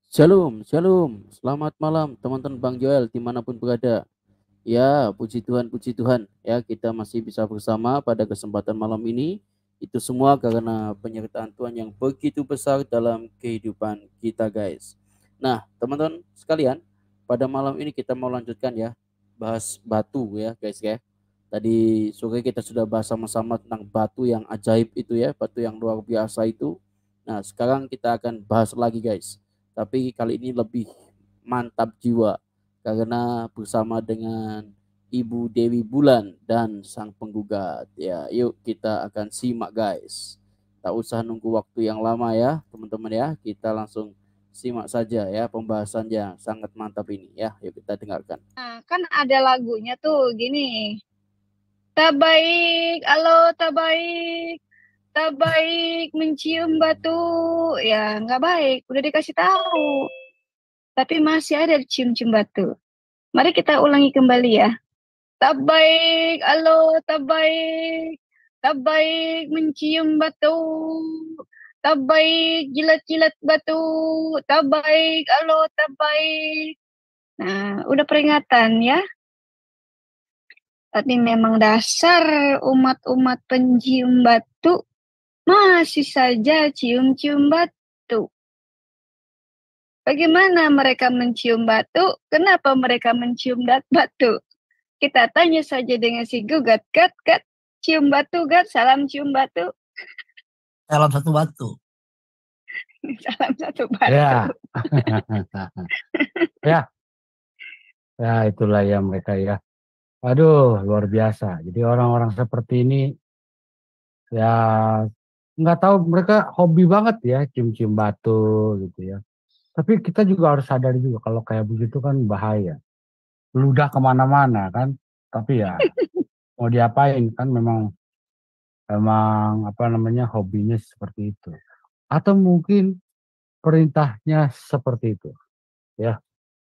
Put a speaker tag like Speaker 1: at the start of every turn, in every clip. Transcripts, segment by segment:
Speaker 1: Shalom, shalom. Selamat malam teman-teman Bang Joel dimanapun berada. Ya, puji Tuhan. Ya, kita masih bisa bersama pada kesempatan malam ini. Itu semua karena penyertaan Tuhan yang begitu besar dalam kehidupan kita, guys. Nah, teman-teman sekalian, pada malam ini kita mau lanjutkan ya, bahas batu ya, guys ya. Tadi sore kita sudah bahas sama-sama tentang batu yang ajaib itu ya, batu yang luar biasa itu. Nah, sekarang kita akan bahas lagi, guys. Tapi kali ini lebih mantap jiwa karena bersama dengan Ibu Dewi Bulan dan sang penggugat. Ya, yuk kita akan simak, guys. Tak usah nunggu waktu yang lama ya, teman-teman ya. Kita langsung simak saja ya pembahasan yang sangat mantap ini ya. Yuk kita dengarkan.
Speaker 2: Nah, kan ada lagunya tuh gini. Tak baik, alo tak baik. Tak baik mencium batu. Ya, nggak baik. Udah dikasih tahu. Tapi masih ada cium-cium batu. Mari kita ulangi kembali ya. Tak baik, alo tak baik. Tak baik mencium batu. Tak baik jilat-jilat batu. Tak baik, alo tak baik. Nah, udah peringatan ya. Tapi memang dasar umat-umat pencium batu masih saja cium-cium batu. Bagaimana mereka mencium batu? Kenapa mereka mencium batu? Kita tanya saja dengan si Gugat. Gat, gat, cium batu, gat, salam cium batu.
Speaker 3: Dalam satu batu.
Speaker 2: Salam satu batu.
Speaker 4: Ya, ya, ya itulah ya mereka ya. Aduh, luar biasa. Jadi orang-orang seperti ini ya nggak tahu mereka hobi banget ya cium-cium batu gitu ya. Tapi kita juga harus sadar juga kalau kayak begitu kan bahaya. Ludah kemana-mana kan. Tapi ya mau diapain kan memang apa namanya hobinya seperti itu. Atau mungkin perintahnya seperti itu ya.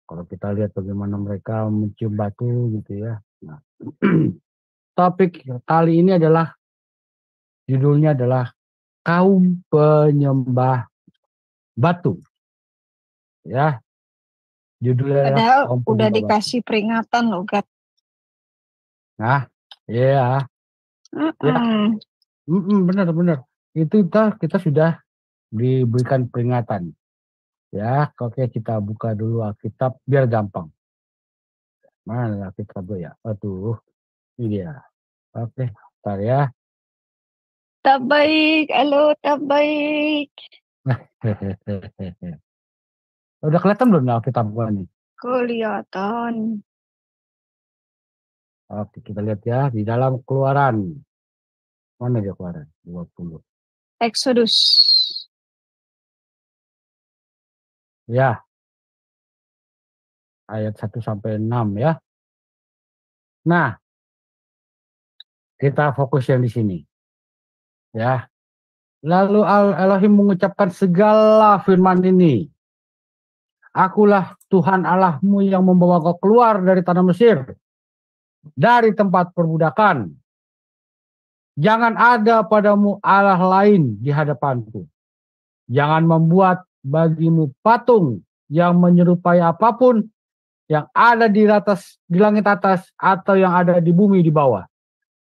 Speaker 4: Kalau kita lihat bagaimana mereka mencium batu gitu ya. Nah, topik kali ini adalah judulnya adalah kaum penyembah batu. Ya, judulnya adalah
Speaker 2: Padahal
Speaker 4: kaum
Speaker 2: udah
Speaker 4: penyembah batu.
Speaker 2: dikasih peringatan loh, Gat.
Speaker 4: Nah, ya, ya, benar-benar. Itu kita sudah diberikan peringatan. Ya, oke kita buka dulu Alkitab biar gampang. Mana Alkitab gue ya? Aduh, ini dia. Oke, bentar ya.
Speaker 2: Tak baik, halo, tak baik.
Speaker 4: Udah kelihatan belum nih Alkitab gue nih?
Speaker 2: Kelihatan.
Speaker 4: Oke, kita lihat ya di dalam Keluaran. Mana dia Keluaran? 20.
Speaker 2: Exodus.
Speaker 4: Ya, ayat 1 sampai 6 ya. Nah, kita fokus yang di sini. Ya. Lalu Elohim mengucapkan segala firman ini. Akulah Tuhan Allahmu yang membawa kau keluar dari tanah Mesir, dari tempat perbudakan. Jangan ada padamu Allah lain di hadapanku. Jangan membuat bagimu patung yang menyerupai apapun yang ada di langit atas atau yang ada di bumi di bawah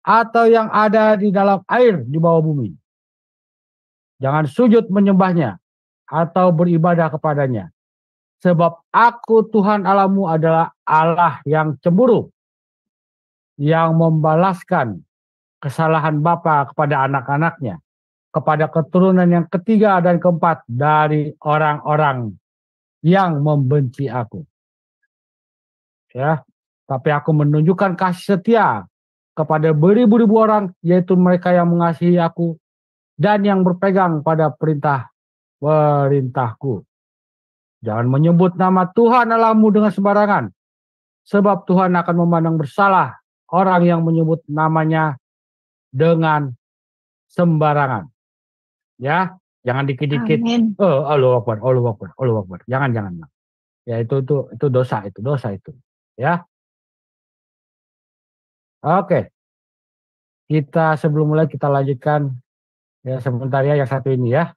Speaker 4: atau yang ada di dalam air di bawah bumi. Jangan sujud menyembahnya atau beribadah kepadanya. Sebab aku Tuhan Allahmu adalah Allah yang cemburu, yang membalaskan kesalahan bapa kepada anak-anaknya, kepada keturunan yang ketiga dan keempat dari orang-orang yang membenci aku. Ya, tapi aku menunjukkan kasih setia kepada beribu-ribu orang, yaitu mereka yang mengasihi aku dan yang berpegang pada perintahku. Jangan menyebut nama Tuhan Allahmu dengan sembarangan, sebab Tuhan akan memandang bersalah orang yang menyebut namanya dengan sembarangan. Ya, jangan dikit-dikit.
Speaker 2: Amin.
Speaker 4: Oh, Allahu Akbar, Allahu Akbar, Allahu Akbar. Jangan. Ya itu dosa itu. Ya. Oke, kita sebelum mulai kita lanjutkan ya sebentar ya yang satu ini ya.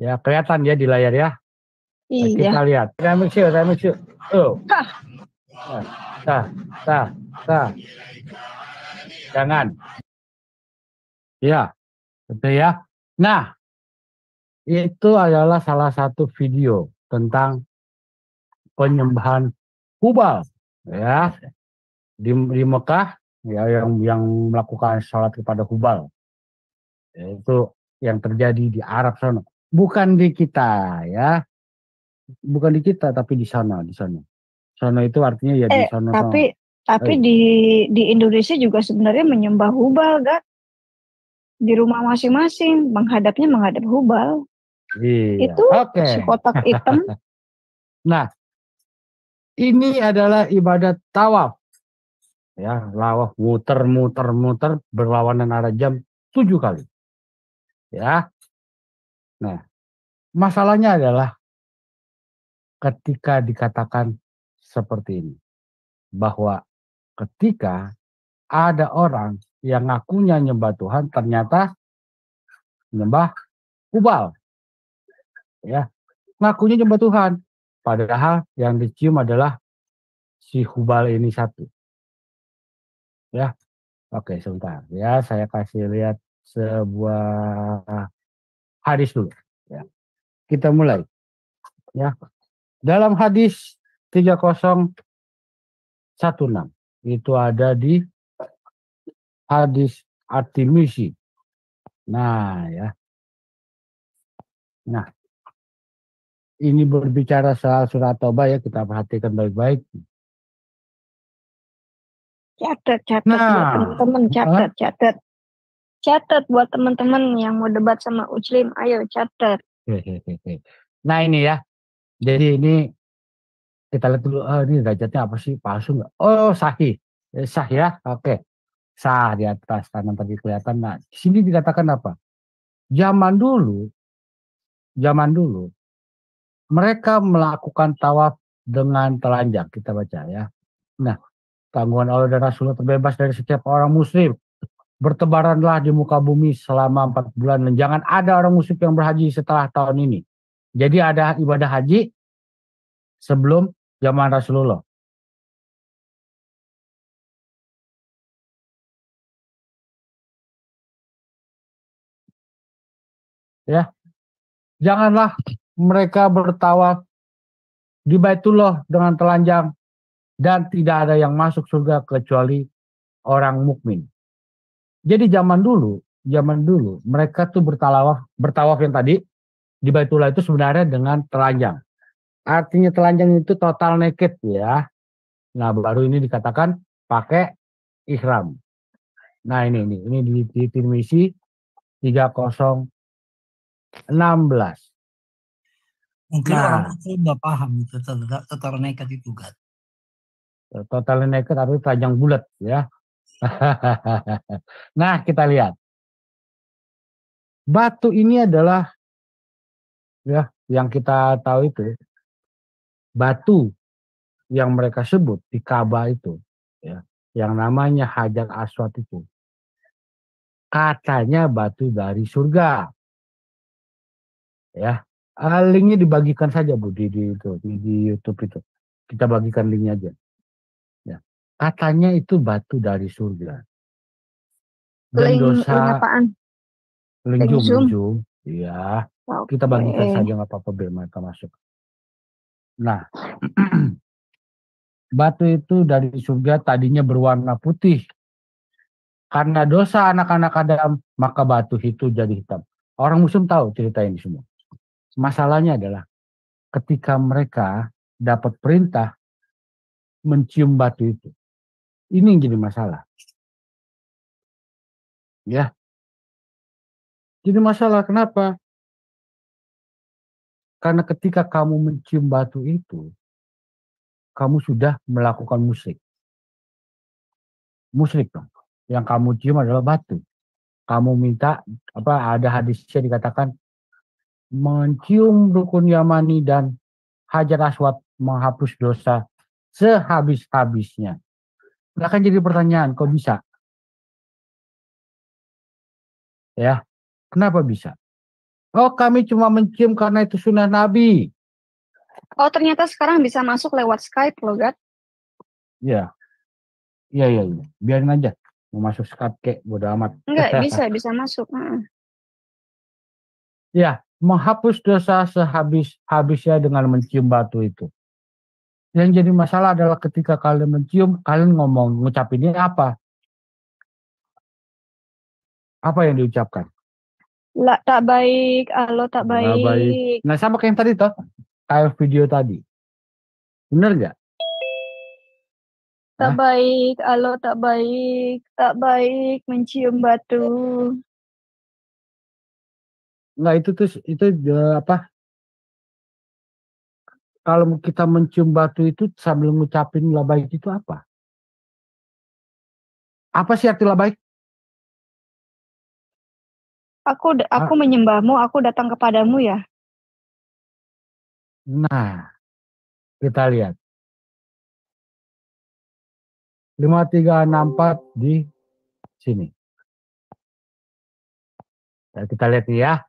Speaker 4: Ya, kelihatan ya di layar ya. Nah,
Speaker 2: Iya.
Speaker 4: kita lihat. Saya mix you. Tuh.
Speaker 2: Hah.
Speaker 4: Tah. Jangan. Ya, betul ya. Nah, itu adalah salah satu video tentang penyembahan Hubal ya di Mekah ya yang melakukan sholat kepada Hubal. Itu yang terjadi di Arab sana. Bukan di kita ya. Bukan di kita tapi di sana. Sana itu artinya ya di sana.
Speaker 2: Tapi di Indonesia juga sebenarnya menyembah Hubal, Gak? Di rumah masing-masing menghadap Hubal.
Speaker 4: Iya.
Speaker 2: Itu si kotak hitam.
Speaker 4: Nah, ini adalah ibadat tawaf. Ya, lawaf muter berlawanan arah jam 7 kali. Ya. Nah, masalahnya adalah ketika dikatakan seperti ini. Bahwa ketika ada orang yang ngakunya nyembah Tuhan ternyata nyembah Hubal. Ya, ngakunya nyembah Tuhan. Padahal yang dicium adalah si Hubal ini satu. Ya, oke sebentar. Ya, saya kasih lihat sebuah hadis dulu. Ya. Kita mulai. Ya, dalam hadis 3016 itu ada di hadis At-Tirmizi. Nah, ya. Nah, ini berbicara soal surat Taubah ya, kita perhatikan baik-baik.
Speaker 2: Catat buat teman-teman, catat buat teman-teman yang mau debat sama Uclim, ayo catat.
Speaker 4: Nah ini ya, jadi ini kita lihat dulu, ini derajatnya apa sih, palsu nggak? Oh sahih, sah ya, oke, sah di atas kanan tadi kelihatan. Nah di sini dikatakan apa? Zaman dulu mereka melakukan tawaf dengan telanjang, kita baca ya. Nah, tanggungan Allah dan Rasulullah terbebas dari setiap orang muslim. Bertebaranlah di muka bumi selama 4 bulan dan jangan ada orang musyrik yang berhaji setelah tahun ini. Jadi ada ibadah haji sebelum zaman Rasulullah. Ya, janganlah mereka bertawaf di Baitullah dengan telanjang dan tidak ada yang masuk surga kecuali orang mukmin. Jadi zaman dulu mereka tuh bertawaf yang tadi di Baitullah itu sebenarnya dengan telanjang. Artinya telanjang itu total naked ya. Nah, baru ini dikatakan pakai ihram. Nah, ini di Tirmizi 3016.
Speaker 3: Mungkin orang itu udah paham itu total nekat itu kan.
Speaker 4: Total naked artinya telanjang bulat ya. Nah, kita lihat. Batu ini adalah ya yang kita tahu itu batu yang mereka sebut di Ka'bah itu ya, yang namanya Hajar Aswad itu katanya batu dari surga. Ya, linknya dibagikan saja Bu di YouTube itu. Kita bagikan linknya aja. Ya, katanya itu batu dari surga. Dan
Speaker 2: Link apaan?
Speaker 4: Link Zoom. Iya. Okay. Kita bagikan saja nggak apa-apa biar mereka masuk. Nah, batu itu dari surga tadinya berwarna putih. Karena dosa anak-anak Adam, maka batu itu jadi hitam. Orang Muslim tahu cerita ini semua. Masalahnya adalah ketika mereka dapat perintah mencium batu itu. Ini yang jadi masalah. Ya. Jadi masalah kenapa? Karena ketika kamu mencium batu itu, kamu sudah melakukan musyrik. Musyrik dong. Yang kamu cium adalah batu. Kamu minta, ada hadisnya dikatakan, mencium rukun Yamani dan Hajar Aswad menghapus dosa sehabis-habisnya. Nah kan jadi pertanyaan, kok bisa? Ya, kenapa bisa? Oh, kami cuma mencium karena itu sunnah Nabi.
Speaker 2: Oh, ternyata sekarang bisa masuk lewat Skype loh, Gat.
Speaker 4: Iya. Iya. Biarin aja. Mau masuk Skype kek, bodo amat.
Speaker 2: Enggak, bisa masuk.
Speaker 4: Ya, menghapus dosa sehabis-habisnya dengan mencium batu itu. Yang jadi masalah adalah ketika kalian mencium, kalian ngucapinnya apa? Apa yang diucapkan?
Speaker 2: Lah, tak baik, Allah tak
Speaker 4: Nggak baik.
Speaker 2: baik.
Speaker 4: Nah, sama kayak yang tadi toh, kayak video tadi. Bener nggak?
Speaker 2: Tak baik, Allah tak baik mencium batu.
Speaker 4: Nggak, itu apa? Kalau kita mencium batu itu sambil ngucapin labaik itu apa? Apa sih arti labaik?
Speaker 2: Aku menyembahmu, aku datang kepadamu ya.
Speaker 4: Nah, kita lihat. 5364 di sini. Nah, kita lihat ya.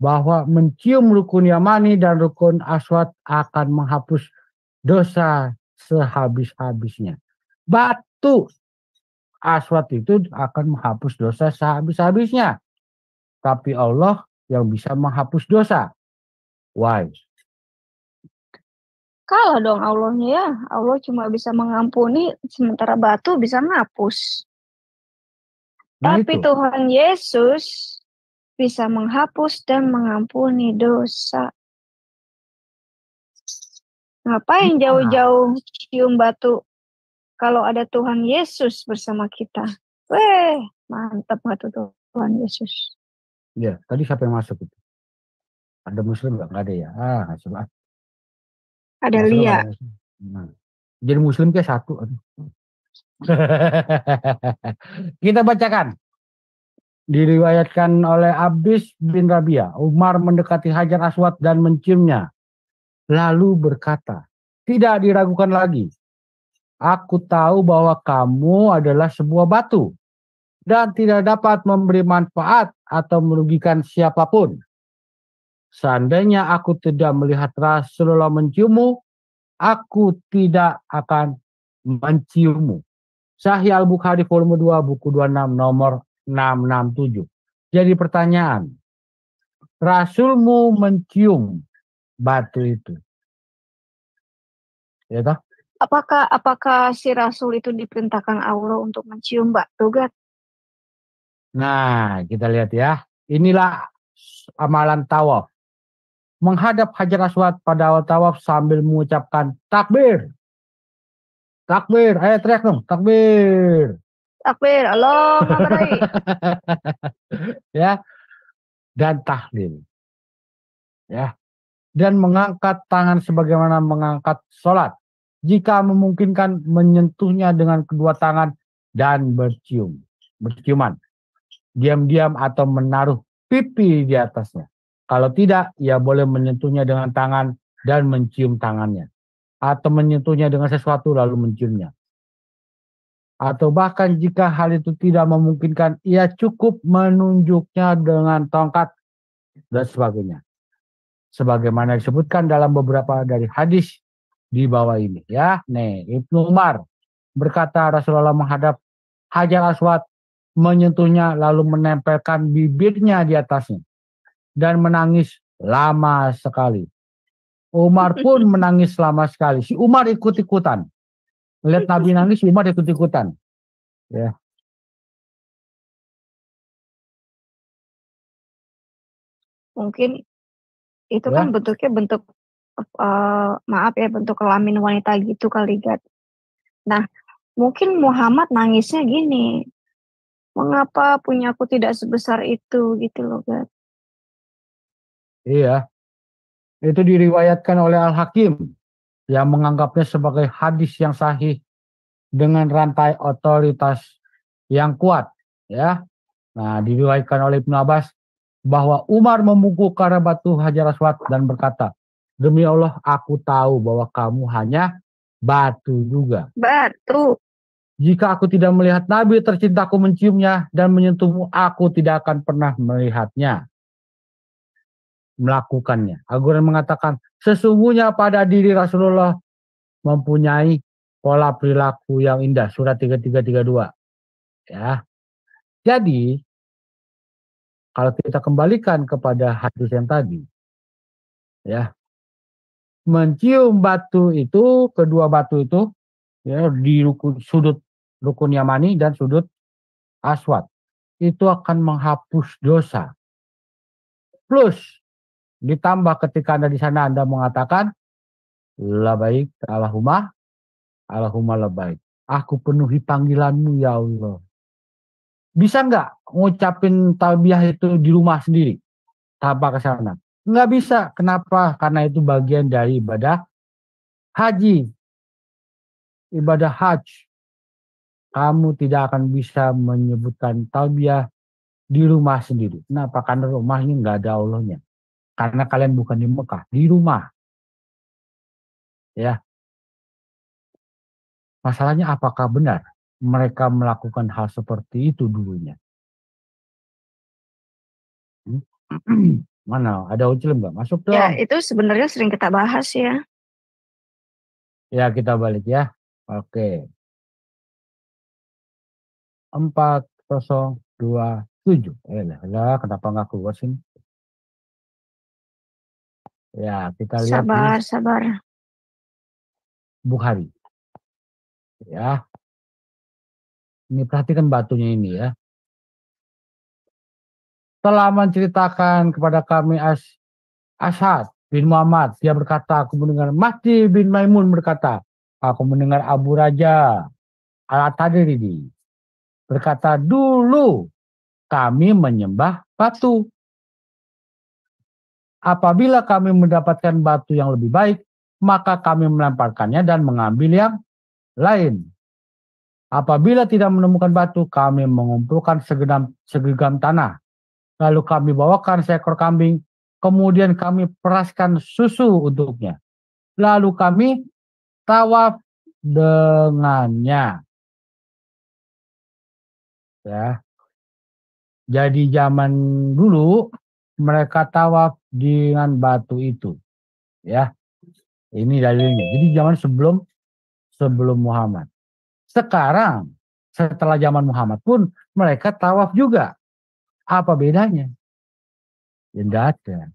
Speaker 4: Bahwa mencium rukun yamani dan rukun aswad akan menghapus dosa sehabis-habisnya. Batu aswad itu akan menghapus dosa sehabis-habisnya. Tapi Allah yang bisa menghapus dosa. Why?
Speaker 2: Kalah dong Allahnya ya. Allah cuma bisa mengampuni, sementara batu bisa ngapus.
Speaker 4: Nah,
Speaker 2: Tapi
Speaker 4: itu.
Speaker 2: Tuhan Yesus bisa menghapus dan mengampuni dosa. Ngapain jauh-jauh cium batu kalau ada Tuhan Yesus bersama kita? Weh, mantap nggak tuh Tuhan Yesus?
Speaker 4: Ya, tadi siapa yang masuk itu? Ada muslim nggak? Nggak ada ya. Salah.
Speaker 2: Ada Lia.
Speaker 4: Nah, jadi muslim kayak satu. Kita bacakan. Diriwayatkan oleh Abis bin Rabia, Umar mendekati Hajar Aswad dan menciumnya. Lalu berkata, tidak diragukan lagi. Aku tahu bahwa kamu adalah sebuah batu dan tidak dapat memberi manfaat atau merugikan siapapun. Seandainya aku tidak melihat Rasulullah menciummu, aku tidak akan menciummu. Sahih Al-Bukhari volume 2 buku 26 nomor 667. Jadi pertanyaan, Rasulmu mencium batu itu? Ya toh?
Speaker 2: Apakah si Rasul itu diperintahkan Allah untuk mencium batu, Gat?
Speaker 4: Nah, kita lihat ya. Inilah amalan tawaf. Menghadap Hajar Aswad pada awal tawaf sambil mengucapkan takbir. Takbir, ayo teriak dong, takbir.
Speaker 2: Takbir, Allah Akbar.
Speaker 4: Ya, dan tahlil. Ya, dan mengangkat tangan sebagaimana mengangkat sholat. Jika memungkinkan menyentuhnya dengan kedua tangan dan berciuman. Diam-diam atau menaruh pipi di atasnya. Kalau tidak, ia boleh menyentuhnya dengan tangan dan mencium tangannya. Atau menyentuhnya dengan sesuatu lalu menciumnya. Atau bahkan jika hal itu tidak memungkinkan, ia cukup menunjuknya dengan tongkat dan sebagainya. Sebagaimana disebutkan dalam beberapa dari hadis di bawah ini. Ya, nih Ibnu Umar berkata Rasulullah menghadap Hajar Aswad, menyentuhnya lalu menempelkan bibirnya di atasnya dan menangis lama sekali. Umar pun menangis lama sekali. Si Umar ikut-ikutan. Lihat Nabi nangis, Umar ikut-ikutan. Ya.
Speaker 2: Mungkin itu kan bentuknya bentuk maaf ya, bentuk kelamin wanita gitu kali, Gat. Nah, mungkin Muhammad nangisnya gini, mengapa punyaku tidak sebesar itu gitu loh, Gat.
Speaker 4: Iya. Itu diriwayatkan oleh Al-Hakim yang menganggapnya sebagai hadis yang sahih dengan rantai otoritas yang kuat, ya. Nah, diriwayatkan oleh Ibnu Abbas bahwa Umar memukul karena batu Hajar Aswad dan berkata, demi Allah aku tahu bahwa kamu hanya batu juga.
Speaker 2: Batu.
Speaker 4: Jika aku tidak melihat Nabi tercintaku menciumnya dan menyentuhmu, aku tidak akan pernah melihatnya, melakukannya. Al-Quran mengatakan, sesungguhnya pada diri Rasulullah mempunyai pola perilaku yang indah. Surat 3332. Ya. Jadi, kalau kita kembalikan kepada hadis yang tadi, ya, mencium batu itu, kedua batu itu, ya, di sudut rukun Yamani dan sudut Aswad, itu akan menghapus dosa. Plus, ditambah ketika Anda di sana Anda mengatakan, labaik Allahumma, Allahumma labaik. Aku penuhi panggilanmu ya Allah. Bisa nggak ngucapin talbiyah itu di rumah sendiri tanpa ke sana? Nggak bisa. Kenapa? Karena itu bagian dari ibadah haji. Ibadah haji. Kamu tidak akan bisa menyebutkan talbiyah di rumah sendiri. Kenapa? Karena rumahnya nggak ada Allahnya. Karena kalian bukan di Mekah, di rumah. Ya. Masalahnya apakah benar mereka melakukan hal seperti itu dulunya? Mana? Ada ucilem nggak? Masuk dong.
Speaker 2: Ya, itu sebenarnya sering kita bahas ya.
Speaker 4: Ya, kita balik ya. Oke. 4027. Lah, kenapa nggak keluar sini? Ya, kita lihat
Speaker 2: Sabar,
Speaker 4: di
Speaker 2: sabar.
Speaker 4: Bukhari. Ya. Ini perhatikan batunya ini ya. Telah menceritakan kepada kami Ashad bin Muhammad. Dia berkata, aku mendengar Mahdi bin Maimun berkata, aku mendengar Abu Raja Al-Tadiridi berkata, dulu kami menyembah batu. Apabila kami mendapatkan batu yang lebih baik, maka kami melemparkannya dan mengambil yang lain. Apabila tidak menemukan batu, kami mengumpulkan segegam tanah. Lalu kami bawakan seekor kambing, kemudian kami peraskan susu untuknya. Lalu kami tawaf dengannya. Ya. Jadi zaman dulu mereka tawaf dengan batu itu. Ya. Ini dalilnya. Jadi zaman sebelum Muhammad. Sekarang setelah zaman Muhammad pun mereka tawaf juga. Apa bedanya? Ya enggak ada.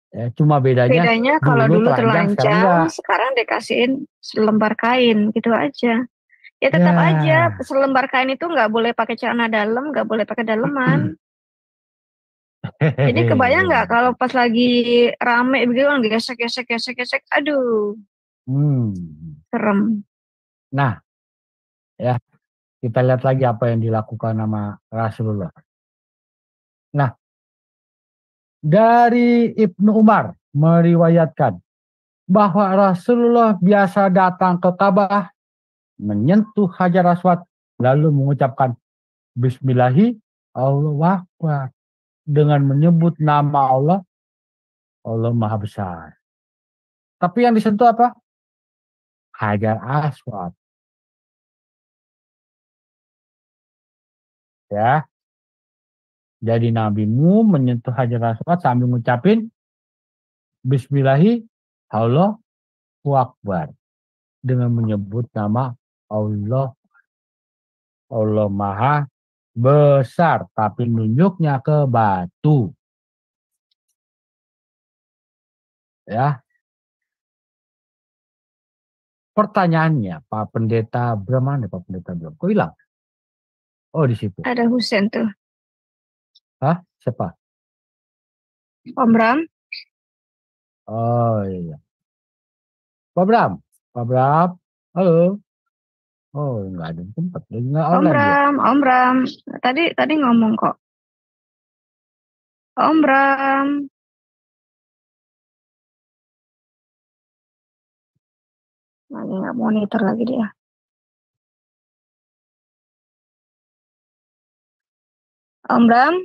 Speaker 4: Ya, cuma bedanya
Speaker 2: kalau dulu
Speaker 4: telanjang,
Speaker 2: sekarang dikasihin selembar kain gitu aja. Ya tetap
Speaker 4: ya.
Speaker 2: aja selembar kain itu nggak boleh pakai celana dalam, nggak boleh pakai daleman. Jadi kebayang nggak kalau pas lagi rame begitu kan gesek, aduh, serem.
Speaker 4: Nah, ya kita lihat lagi apa yang dilakukan sama Rasulullah. Nah, dari Ibnu Umar meriwayatkan bahwa Rasulullah biasa datang ke Ka'bah, menyentuh Hajar Aswad, lalu mengucapkan Bismillahi Allahu Akbar dengan menyebut nama Allah, Allah Maha Besar. Tapi yang disentuh apa? Hajar Aswad. Ya. Jadi nabimu menyentuh Hajar Aswad sambil mengucapin Bismillahi Allahu Akbar dengan menyebut nama Allah, Allah Maha Besar, tapi nunjuknya ke batu. Ya. Pertanyaannya, Pak Pendeta Bram, mana Pak Pendeta Bram? Kok hilang? Oh, di situ.
Speaker 2: Ada Husen tuh.
Speaker 4: Hah? Siapa?
Speaker 2: Om Bram.
Speaker 4: Oh iya. Pak Bram. Pak Bram. Halo. Oh, nggak ada tempat. Nggak
Speaker 2: Om
Speaker 4: online dia.
Speaker 2: Bram, Om Bram. Tadi ngomong kok. Om Bram. Lagi nggak monitor lagi dia. Om Bram.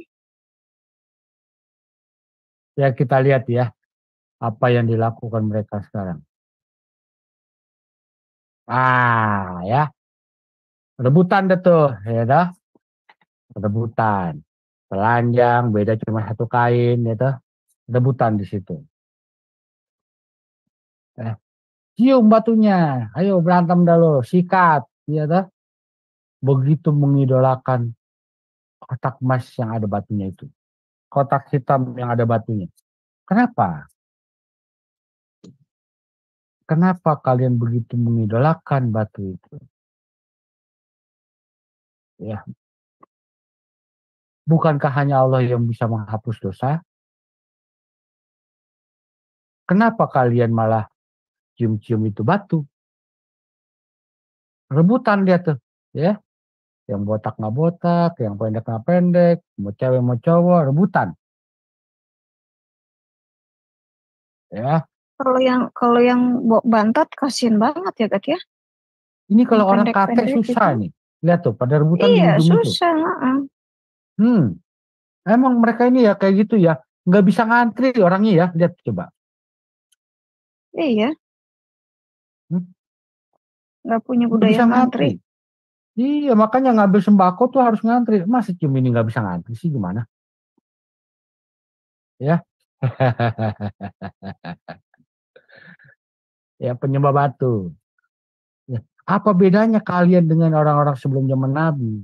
Speaker 4: Ya kita lihat ya apa yang dilakukan mereka sekarang. Ah ya. Rebutan deh tuh, ya dah. Rebutan. Telanjang, beda cuma satu kain, ya dah. Rebutan di situ. Cium batunya, ayo berantem dah lo, sikat, ya dah. Begitu mengidolakan kotak emas yang ada batunya itu. Kotak hitam yang ada batunya. Kenapa? Kenapa kalian begitu mengidolakan batu itu? Ya, bukankah hanya Allah yang bisa menghapus dosa? Kenapa kalian malah cium-cium itu batu? Rebutan dia tuh, ya. Yang botak nggak botak, yang pendek nggak pendek, mau cewek mau cowok, rebutan. Ya,
Speaker 2: Kalau yang bantat kasihan banget ya Kak ya.
Speaker 4: ini kalau
Speaker 2: Yang
Speaker 4: orang KT
Speaker 2: pendek-pendek
Speaker 4: susah
Speaker 2: gitu.
Speaker 4: nih. Lihat tuh, pada rebutan di
Speaker 2: Iya,
Speaker 4: ujung itu.
Speaker 2: susah.
Speaker 4: Emang mereka ini ya kayak gitu ya, nggak bisa ngantri orangnya ya. Lihat coba.
Speaker 2: Iya,
Speaker 4: Hmm,
Speaker 2: nggak punya
Speaker 4: nggak
Speaker 2: budaya
Speaker 4: bisa
Speaker 2: ngantri.
Speaker 4: ngantri. Iya, makanya ngambil sembako tuh harus ngantri. Masa cium ini nggak bisa ngantri sih gimana? Ya, ya penyembah batu. Ya. Apa bedanya kalian dengan orang-orang sebelum zaman Nabi?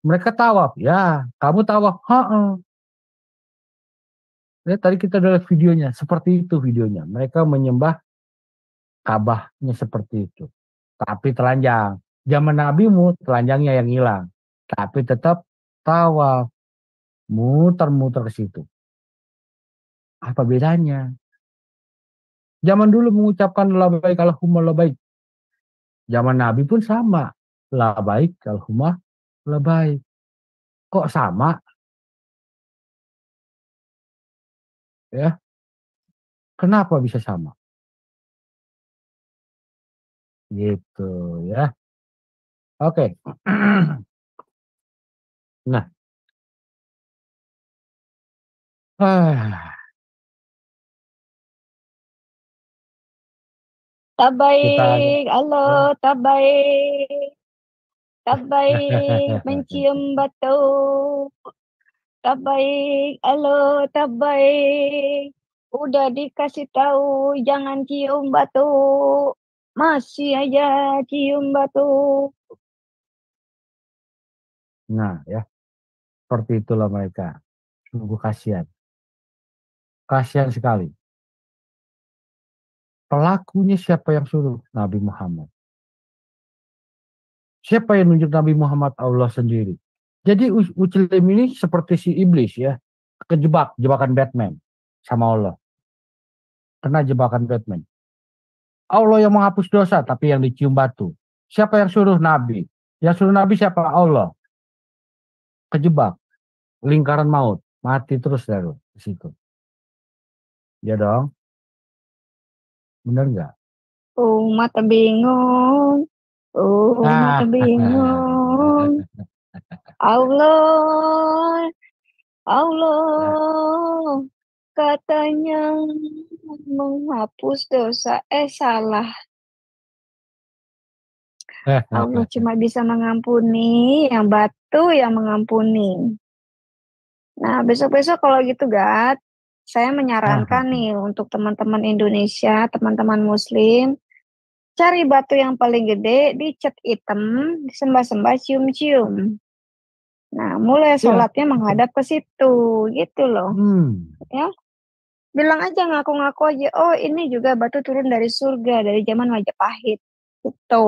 Speaker 4: Mereka tawaf, ya. Kamu tawaf, heeh. Ya, tadi kita udah lihat videonya, seperti itu videonya. Mereka menyembah Ka'bahnya seperti itu. Tapi telanjang. Zaman Nabimu telanjangnya yang hilang. Tapi tetap tawaf, muter-muter ke situ. Apa bedanya? Zaman dulu mengucapkan labbaik Allahumma labbaik. Zaman Nabi pun sama. Labbaik Allahumma labbaik. Kok sama? Ya, kenapa bisa sama? Gitu ya. Oke. Nah, ah, kita
Speaker 2: Tabaik, halo, tabaik. Tabaik mencium batu. Tabaik, halo, tabaik. Udah dikasih tahu jangan cium batu. Masih aja cium batu.
Speaker 4: nah ya, seperti itulah mereka. Sungguh kasihan. Kasihan sekali. Pelakunya siapa yang suruh? Nabi Muhammad. Siapa yang nunjuk Nabi Muhammad? Allah sendiri. Jadi Ucilim ini seperti si iblis ya. Kejebak, jebakan Batman sama Allah. Kena jebakan Batman. Allah yang menghapus dosa, tapi yang dicium batu. Siapa yang suruh Nabi? Yang suruh Nabi siapa? Allah. Kejebak. Lingkaran maut. Mati terus dari situ. Ya dong. Bener nggak?
Speaker 2: Mata bingung. Mata bingung. Allah, Allah, katanya menghapus dosa. Salah. Allah cuma bisa mengampuni, yang batu yang mengampuni. Nah, besok-besok kalau gitu, Gat, saya menyarankan nih untuk teman-teman Indonesia, teman-teman Muslim, cari batu yang paling gede, dicat hitam, disembah-sembah, cium-cium. Nah, mulai sholatnya menghadap ke situ, gitu loh. Ya, bilang aja, ngaku-ngaku aja, oh ini juga batu turun dari surga, dari zaman Majapahit. Gitu.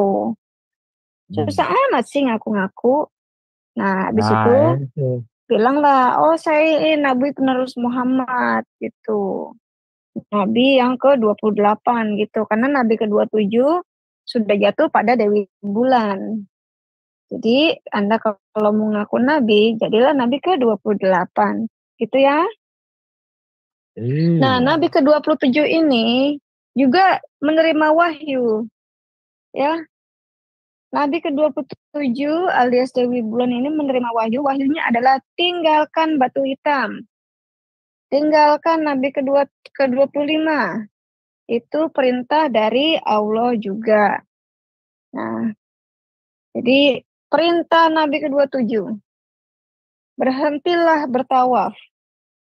Speaker 2: Susah amat sih ngaku-ngaku. Nah, habis itu bilanglah, oh saya ini Nabi penerus Muhammad gitu. Nabi yang ke-28 gitu. Karena Nabi ke-27 sudah jatuh pada Dewi Bulan. Jadi Anda kalau mau ngaku Nabi, jadilah Nabi ke-28. Gitu ya. Nah, Nabi ke-27 ini juga menerima wahyu. Ya. Nabi ke-27 alias Dewi Bulan ini menerima wahyu. Wahyunya adalah tinggalkan batu hitam. Tinggalkan Nabi ke-25. Itu perintah dari Allah juga. Nah, Jadi perintah Nabi ke-27. Berhentilah bertawaf.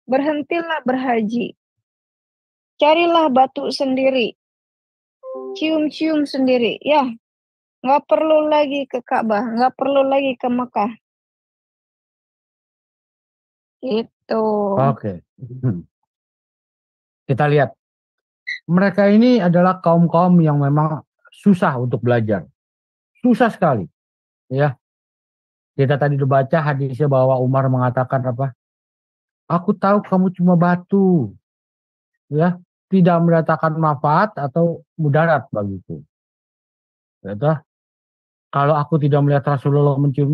Speaker 2: Berhentilah berhaji. Carilah batu sendiri. Cium-cium sendiri. Ya, nggak perlu lagi ke Ka'bah. Nggak perlu lagi ke Mekah. Gitu.
Speaker 4: Oke. Kita lihat. Mereka ini adalah kaum-kaum yang memang susah untuk belajar. Susah sekali. Ya. Kita tadi udah baca hadisnya bahwa Umar mengatakan apa? Aku tahu kamu cuma batu. Ya. Tidak mendatangkan manfaat atau mudarat bagiku. Ya, kalau aku tidak melihat Rasulullah mencium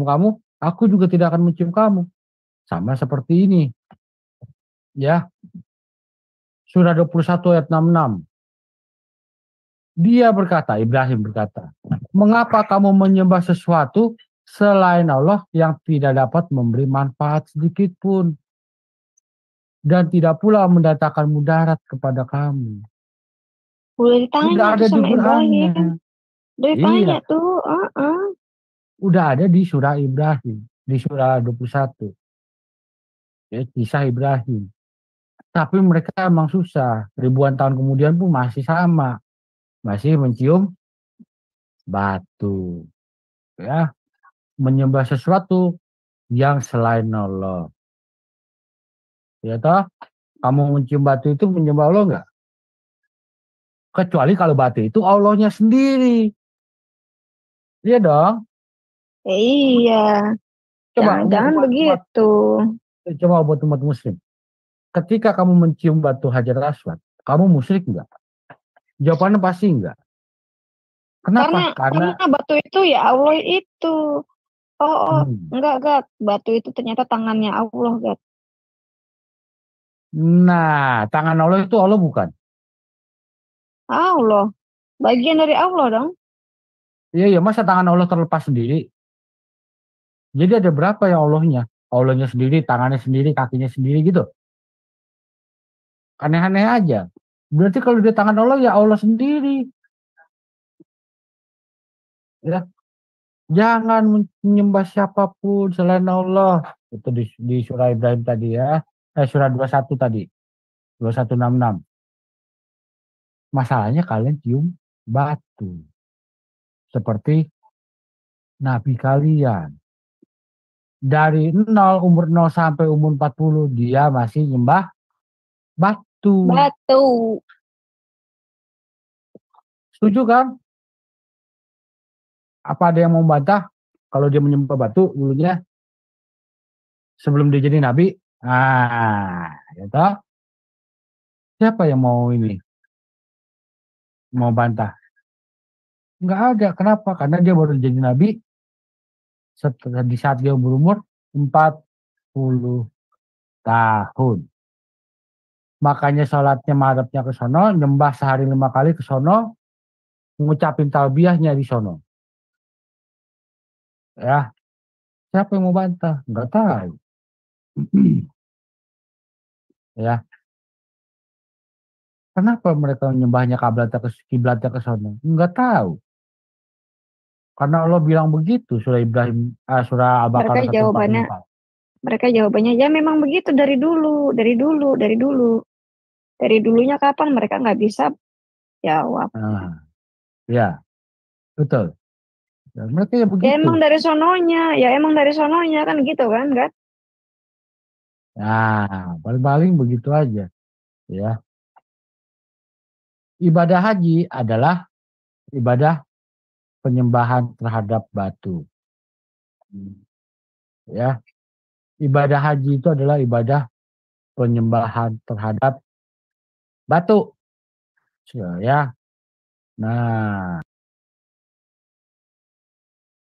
Speaker 4: kamu, aku juga tidak akan mencium kamu. Sama seperti ini. Ya. Surah 21 ayat 66. Dia berkata, Ibrahim berkata, mengapa kamu menyembah sesuatu selain Allah yang tidak dapat memberi manfaat sedikit pun dan tidak pula mendatangkan mudarat kepada kamu?
Speaker 2: Udah
Speaker 4: Tidak
Speaker 2: ditanya
Speaker 4: ada
Speaker 2: tuh
Speaker 4: di
Speaker 2: sama
Speaker 4: Qurannya.
Speaker 2: Ibrahim. Udah ditanya
Speaker 4: Iya,
Speaker 2: tuh.
Speaker 4: udah ada di surah Ibrahim, di surah 21. Ya, kisah Ibrahim. Tapi mereka emang susah. Ribuan tahun kemudian pun masih sama. Masih mencium batu. Ya, menyembah sesuatu yang selain Allah. Ya toh, kamu mencium batu itu menyembah Allah enggak? Kecuali kalau batu itu Allahnya sendiri. Iya dong.
Speaker 2: Iya.
Speaker 4: Coba
Speaker 2: Jangan begitu.
Speaker 4: coba buat umat muslim. Ketika kamu mencium batu Hajar Aswad, kamu musyrik enggak? Jawabannya pasti enggak. Kenapa?
Speaker 2: Karena batu itu ya Allah itu. Oh, enggak. Batu itu ternyata tangannya Allah, Gat.
Speaker 4: Nah, tangan Allah itu Allah bukan?
Speaker 2: Allah. Bagian dari Allah dong.
Speaker 4: Iya, masa tangan Allah terlepas sendiri? Jadi ada berapa yang Allahnya? Allahnya sendiri, tangannya sendiri, kakinya sendiri gitu. Aneh-aneh aja. Berarti kalau dia tangan Allah ya Allah sendiri. Ya. Jangan menyembah siapapun selain Allah. Itu di surah Ibrahim tadi ya. Surah 21 tadi. 2166. Masalahnya kalian cium batu. Seperti Nabi kalian. Dari umur 0 sampai umur 40 dia masih nyembah batu. Setuju kan? Apa ada yang mau bantah kalau dia menyembah batu dulunya sebelum dia jadi nabi? Gitu. Siapa yang mau ini? Mau bantah? Enggak ada. Kenapa? Karena dia baru jadi nabi di saat dia berumur 40 tahun. Makanya sholatnya madhabnya ke sono, nyembah sehari 5 kali ke sono, ngucapin talbiyahnya di sono. Ya, siapa yang mau bantah? Enggak tahu. Ya. Kenapa mereka menyembahnya kiblatnya ke sono? Enggak tahu. Karena Allah bilang begitu surah Ibrahim, surah Al-Baqarah 144.
Speaker 2: Mereka jawabannya ya memang begitu dari dulu. Dari dulunya kapan mereka nggak bisa jawab.
Speaker 4: Ya, betul. Ya, mereka ya begitu.
Speaker 2: Ya emang dari sononya kan gitu kan?
Speaker 4: Nah, paling-paling begitu aja. Ya. Ibadah haji adalah ibadah penyembahan terhadap batu. Ya. Ibadah haji itu adalah ibadah penyembahan terhadap batu. Ya. Nah,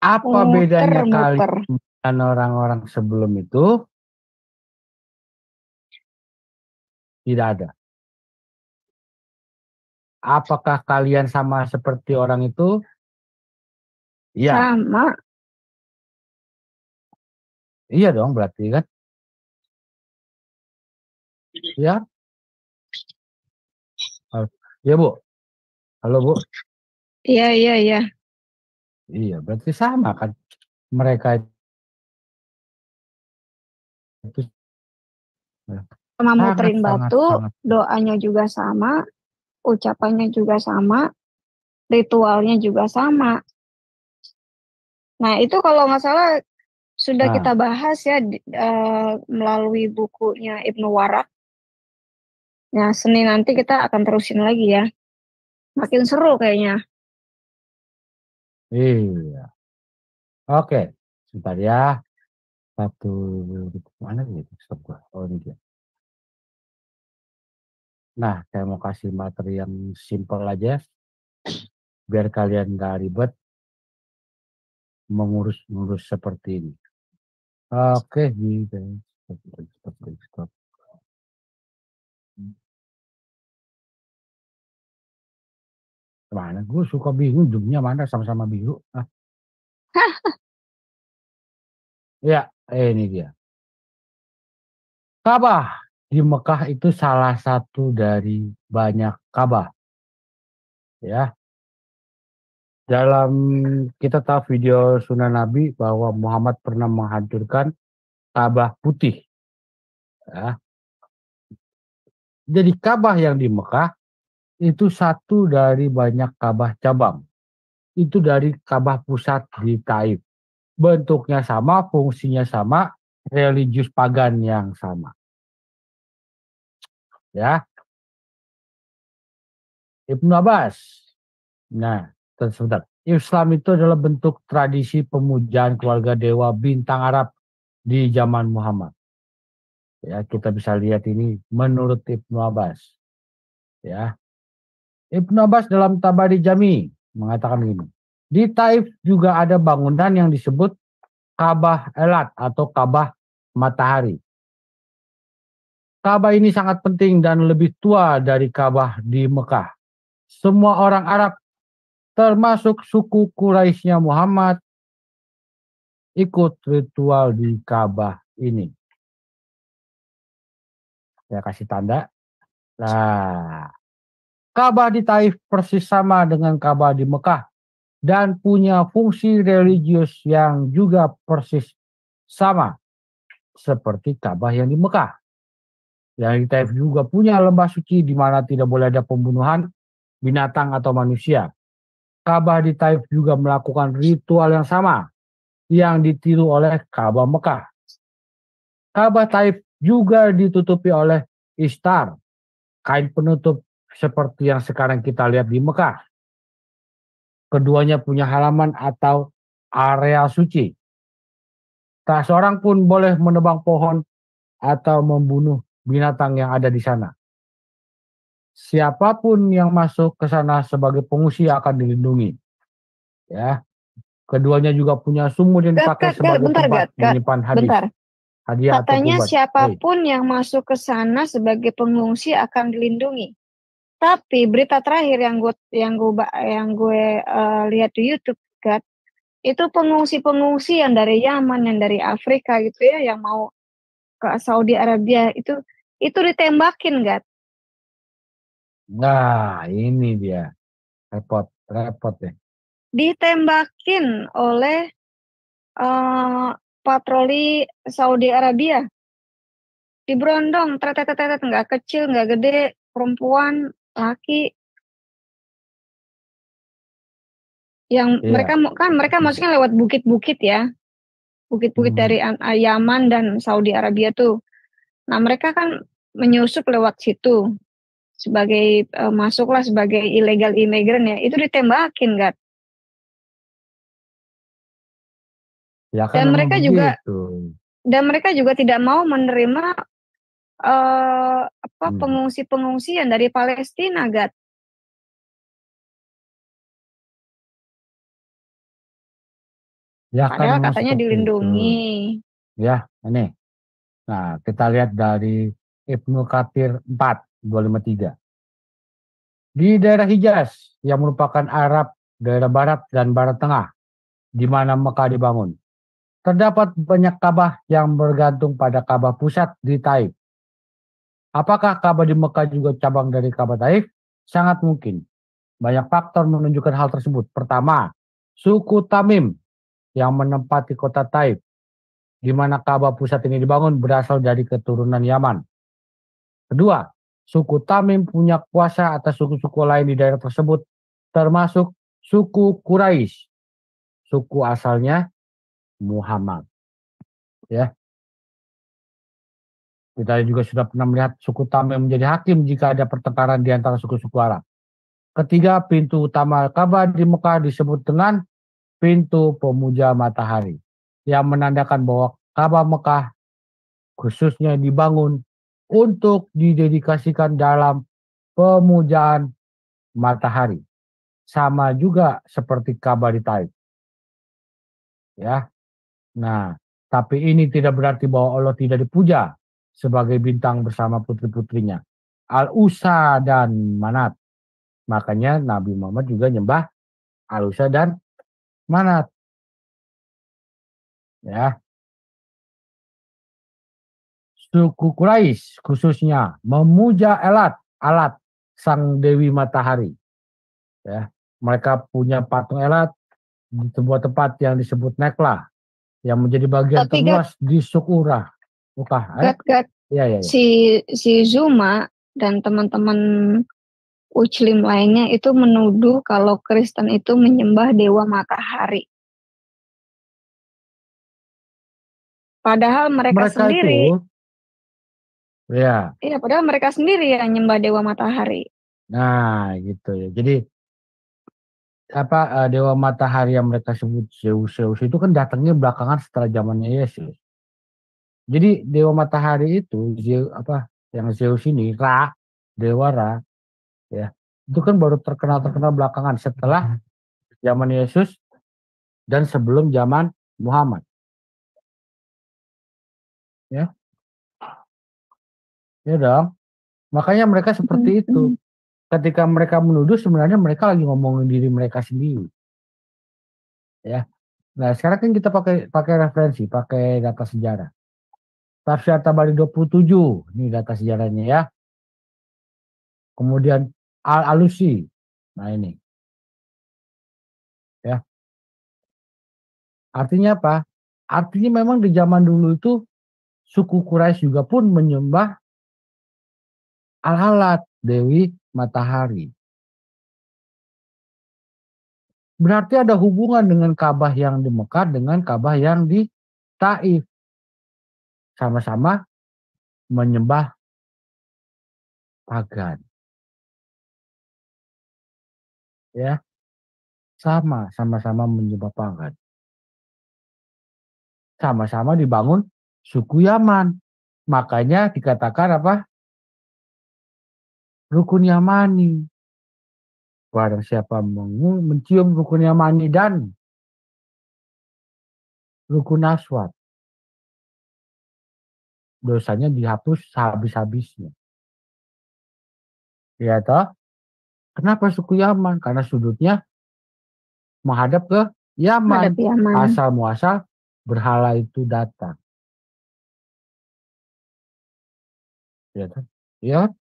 Speaker 4: apa bedanya kalian dengan orang-orang sebelum itu? Tidak ada. Apakah kalian sama seperti orang itu? Iya.
Speaker 2: Sama.
Speaker 4: Iya dong berarti kan? Ya. Ya Bu. Halo Bu.
Speaker 2: Iya.
Speaker 4: Iya, berarti sama kan mereka itu
Speaker 2: Sama
Speaker 4: sangat
Speaker 2: muterin
Speaker 4: sangat
Speaker 2: batu,
Speaker 4: sangat
Speaker 2: doanya juga sama, ucapannya juga sama, ritualnya juga sama. Nah, itu kalau nggak salah sudah
Speaker 4: nah,
Speaker 2: kita bahas ya melalui bukunya Ibnu Warak. Nah, Senin nanti kita akan terusin lagi ya. Makin seru kayaknya.
Speaker 4: iya. Oke, sebentar ya. Satu mana gitu? Stop gua. Oh ini dia. Nah, saya mau kasih materi yang simple aja, biar kalian nggak ribet mengurus-ngurus seperti ini. Oke, gitu. Stop. Kemana? Gue suka bingung, ujungnya mana sama-sama biru. Ah, ya, ini dia. Ka'bah di Mekah itu salah satu dari banyak Ka'bah, ya. Dalam kita tahu video Sunnah Nabi bahwa Muhammad pernah menghancurkan Ka'bah putih, ya. Jadi Ka'bah yang di Mekah itu satu dari banyak Ka'bah cabang. Itu dari Ka'bah pusat di Taif. Bentuknya sama, fungsinya sama, religius pagan yang sama. Ya, Ibnu Abbas. Nah, sebentar. Islam itu adalah bentuk tradisi pemujaan keluarga dewa bintang Arab di zaman Muhammad. Ya, kita bisa lihat ini menurut Ibnu Abbas. Ya, Ibnu Abbas dalam Tabari Jami mengatakan begini. Di Taif juga ada bangunan yang disebut Ka'bah Elat atau Ka'bah Matahari. Ka'bah ini sangat penting dan lebih tua dari Ka'bah di Mekah. Semua orang Arab termasuk suku Quraisynya Muhammad ikut ritual di Ka'bah ini. Saya kasih tanda. Nah, Ka'bah di Taif persis sama dengan Ka'bah di Mekah dan punya fungsi religius yang juga persis sama seperti Ka'bah yang di Mekah. Yang di Taif juga punya lembah suci di mana tidak boleh ada pembunuhan binatang atau manusia. Ka'bah di Taif juga melakukan ritual yang sama yang ditiru oleh Ka'bah Mekah. Ka'bah Taif juga ditutupi oleh istar, kain penutup seperti yang sekarang kita lihat di Mekah. Keduanya punya halaman atau area suci. Tak seorang pun boleh menebang pohon atau membunuh binatang yang ada di sana. Siapapun yang masuk ke sana sebagai pengungsi akan dilindungi. Ya, keduanya juga punya sumur yang dipakai sebagai tempat menyimpan
Speaker 2: Bentar.
Speaker 4: hadiah atau
Speaker 2: Katanya
Speaker 4: kurban.
Speaker 2: siapapun yang masuk ke sana sebagai pengungsi akan dilindungi. Tapi berita terakhir yang gue lihat di YouTube, Gat, itu pengungsi-pengungsi yang dari Yaman, yang dari Afrika gitu ya, yang mau ke Saudi Arabia itu ditembakin, Gat.
Speaker 4: Nah, ini dia. Repot ya.
Speaker 2: Ditembakin oleh patroli Saudi Arabia. Diberondong, tetet, nggak kecil, nggak gede, perempuan, laki. Yang mereka maksudnya lewat bukit-bukit ya. Bukit-bukit dari Yaman dan Saudi Arabia tuh. Nah, mereka kan menyusup lewat situ sebagai masuklah sebagai illegal immigrant ya. Itu ditembakin, Gat.
Speaker 4: Ya kan
Speaker 2: dan mereka juga tidak mau menerima pengungsi-pengungsi yang dari Palestina, Gat.
Speaker 4: Ya,
Speaker 2: padahal katanya dilindungi.
Speaker 4: Ya, ini. Nah, kita lihat dari Ibnu Katsir 4:253. Di daerah Hijaz yang merupakan Arab, daerah barat dan barat tengah, di mana Mekah dibangun, terdapat banyak Ka'bah yang bergantung pada Ka'bah pusat di Taif. Apakah Ka'bah di Mekah juga cabang dari Ka'bah Taif? Sangat mungkin. Banyak faktor menunjukkan hal tersebut. Pertama, suku Tamim yang menempati kota Taif, di mana Ka'bah pusat ini dibangun berasal dari keturunan Yaman. Kedua, suku Tamim punya kuasa atas suku-suku lain di daerah tersebut, termasuk suku Quraisy. Suku asalnya Muhammad. Ya. Kita juga sudah pernah melihat suku Tamim menjadi hakim jika ada pertengkaran di antara suku-suku Arab. Ketiga, pintu utama Ka'bah di Mekah disebut dengan pintu pemuja matahari, yang menandakan bahwa Ka'bah Mekah khususnya dibangun untuk didedikasikan dalam pemujaan matahari. Sama juga seperti Ka'bah di Taif. Ya. Nah, tapi ini tidak berarti bahwa Allah tidak dipuja sebagai bintang bersama putri-putrinya, Al-Usa dan Manat. Makanya Nabi Muhammad juga nyembah Al-Usa dan Manat. Ya. Suku Quraisy khususnya memuja Alat, sang dewi matahari. Ya. Mereka punya patung Elat di sebuah tempat yang disebut Neklah, yang menjadi bagian
Speaker 2: Tapi
Speaker 4: terluas di Sukura.
Speaker 2: Gat,
Speaker 4: Ya.
Speaker 2: si Zuma dan teman-teman Muslim lainnya itu menuduh kalau Kristen itu menyembah dewa matahari. Padahal mereka sendiri
Speaker 4: itu, ya.
Speaker 2: Iya, padahal mereka sendiri yang nyembah dewa matahari.
Speaker 4: Nah, gitu ya. Jadi dewa matahari yang mereka sebut Zeus itu kan datangnya belakangan setelah zamannya Yesus. Jadi dewa matahari itu yang Zeus ini dewa Ra, ya. Itu kan baru terkenal belakangan setelah zaman Yesus dan sebelum zaman Muhammad. Ya. Ya dong. Makanya mereka seperti itu. Ketika mereka menuduh, sebenarnya mereka lagi ngomongin diri mereka sendiri. Ya. Nah, sekarang kan kita pakai referensi, pakai data sejarah. Tafsir Tabari 27, ini data sejarahnya ya. Kemudian Al-Alusi. Nah, ini. Ya. Artinya apa? Artinya memang di zaman dulu itu suku Quraisy juga pun menyembah Al-Halat, Dewi Matahari. Berarti ada hubungan dengan Ka'bah yang di Mekah dengan Ka'bah yang di Taif. Sama-sama menyembah pagan. Ya. Sama-sama menyembah pagan. Sama-sama dibangun suku Yaman. Makanya dikatakan apa? Rukun Yamani. Barang siapa mencium rukun Yamani dan rukun Aswad, dosanya dihapus sehabis-habisnya. Ya toh? Kenapa suku Yaman? Karena sudutnya menghadap ke Yaman. Asal muasal berhala itu datang. Ya kan? Ya.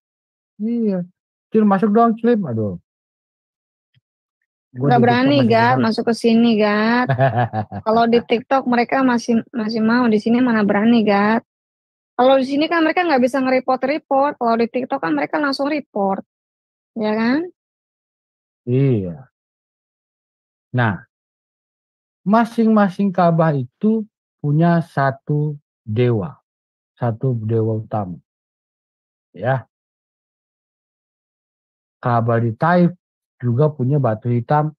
Speaker 4: Iya. Cil masuk dong, Cil. Aduh.
Speaker 2: Gak berani, Gat, masuk ke sini, Gat. Kalau di TikTok mereka masih mau, di sini mana berani, Gat. Kalau di sini kan mereka nggak bisa nge-report. Kalau di TikTok kan mereka langsung report. Ya kan?
Speaker 4: Iya. Nah, masing-masing Ka'bah itu punya satu dewa utama. Ya. Ka'bah di Taif juga punya batu hitam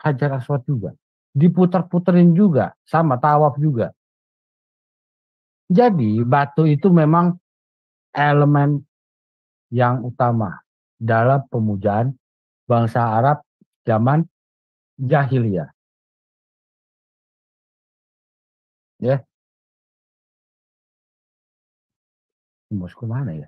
Speaker 4: Hajar Aswad juga. Diputar-puterin juga, sama tawaf juga. Jadi batu itu memang elemen yang utama dalam pemujaan bangsa Arab zaman jahiliyah. Ya. Bosku mana ya?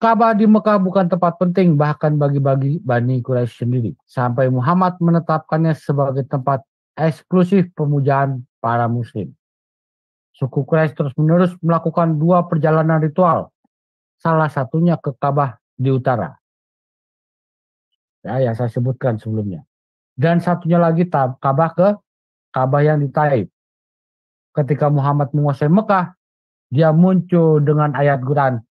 Speaker 4: Ka'bah di Mekah bukan tempat penting bahkan bagi Bani Quraisy sendiri. Sampai Muhammad menetapkannya sebagai tempat eksklusif pemujaan para muslim. Suku Quraisy terus-menerus melakukan 2 perjalanan ritual. Salah satunya ke Ka'bah di utara. Ya, yang saya sebutkan sebelumnya. Dan satunya lagi Ka'bah yang di Taif. Ketika Muhammad menguasai Mekah, dia muncul dengan ayat Quran